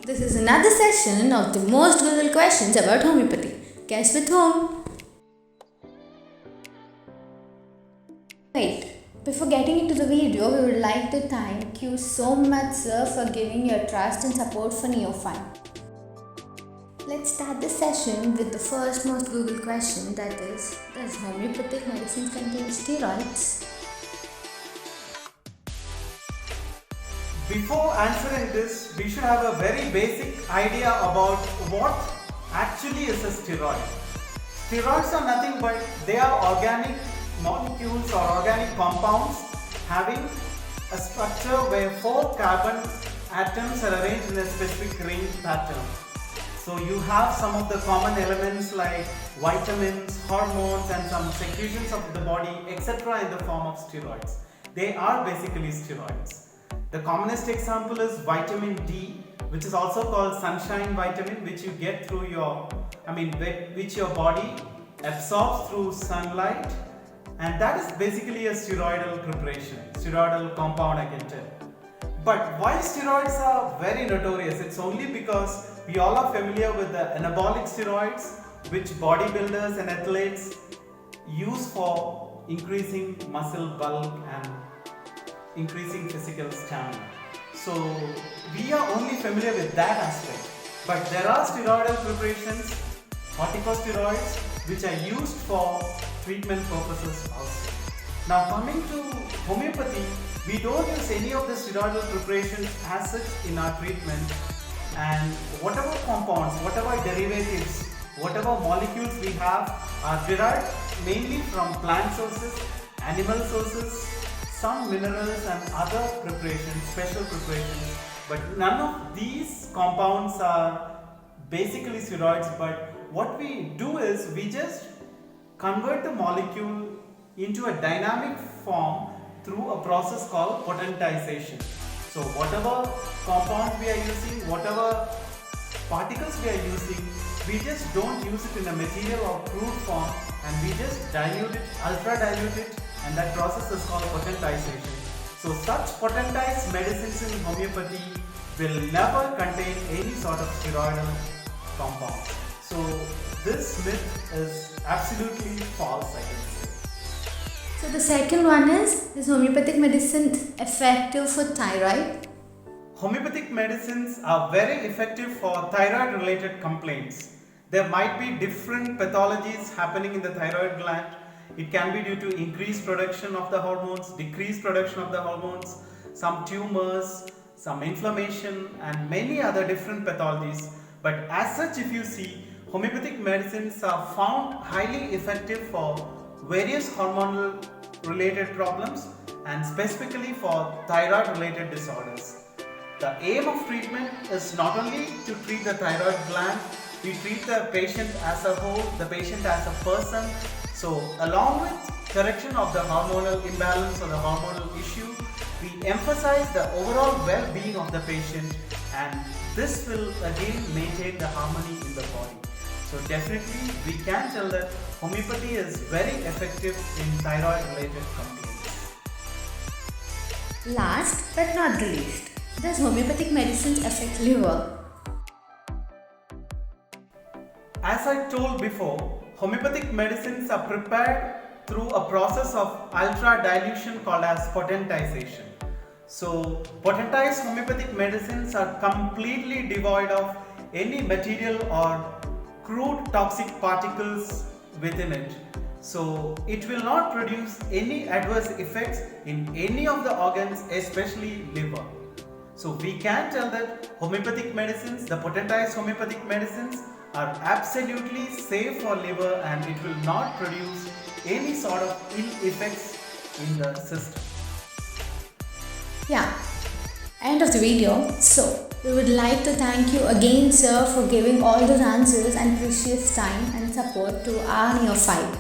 This is another session of the most Googled questions about homeopathy. Guess with whom? Wait, before getting into the video, we would like to thank you so much, sir, for giving your trust and support for Neofine. Let's start the session with the first most Googled question, that is, does homeopathic medicine contain steroids? Before answering this, we should have a very basic idea about what actually is a steroid. Steroids are nothing but they are organic molecules or organic compounds having a structure where 4 carbon atoms are arranged in a specific ring pattern. So you have some of the common elements like vitamins, hormones and some secretions of the body, etc. in the form of steroids. They are basically steroids. The commonest example is vitamin D, which is also called sunshine vitamin, which you get through which your body absorbs through sunlight, and that is basically a steroidal preparation, steroidal compound, I can tell. But why steroids are very notorious? It's only because we all are familiar with the anabolic steroids, which bodybuilders and athletes use for increasing muscle bulk and increasing physical stamina. So we are only familiar with that aspect. But there are steroidal preparations, corticosteroids, which are used for treatment purposes also. Now coming to homeopathy, we don't use any of the steroidal preparations as such in our treatment, and whatever compounds, whatever derivatives, whatever molecules we have are derived mainly from plant sources, animal sources, some minerals and other preparations, special preparations, but none of these compounds are basically steroids. But what we do is we just convert the molecule into a dynamic form through a process called potentization. So whatever compounds we are using, whatever particles we are using, we just don't use it in a material or crude form, and we just dilute it, ultra dilute it, and that process is called potentization. So such potentized medicines in homeopathy will never contain any sort of steroidal compound. So this myth is absolutely false, I can say. So the second one is homeopathic medicine effective for thyroid? Homeopathic medicines are very effective for thyroid related complaints. There might be different pathologies happening in the thyroid gland. It can be due to increased production of the hormones, decreased production of the hormones, some tumors, some inflammation and many other different pathologies. But as such, if you see, homeopathic medicines are found highly effective for various hormonal related problems and specifically for thyroid related disorders. The aim of treatment is not only to treat the thyroid gland, we treat the patient as a whole, the patient as a person. So along with correction of the hormonal imbalance or the hormonal issue, we emphasize the overall well-being of the patient, and this will again maintain the harmony in the body. So definitely we can tell that homeopathy is very effective in thyroid related complaints. Last but not the least, does homeopathic medicines affect liver? As I told before, homeopathic medicines are prepared through a process of ultra dilution called as potentization. So potentized homeopathic medicines are completely devoid of any material or crude toxic particles within it. So it will not produce any adverse effects in any of the organs, especially liver. So we can tell that homeopathic medicines, the potentized homeopathic medicines, are absolutely safe for liver, and it will not produce any sort of ill effects in the system. Yeah, end of the video. So we would like to thank you again, sir, for giving all those answers and precious time and support to our Neofine.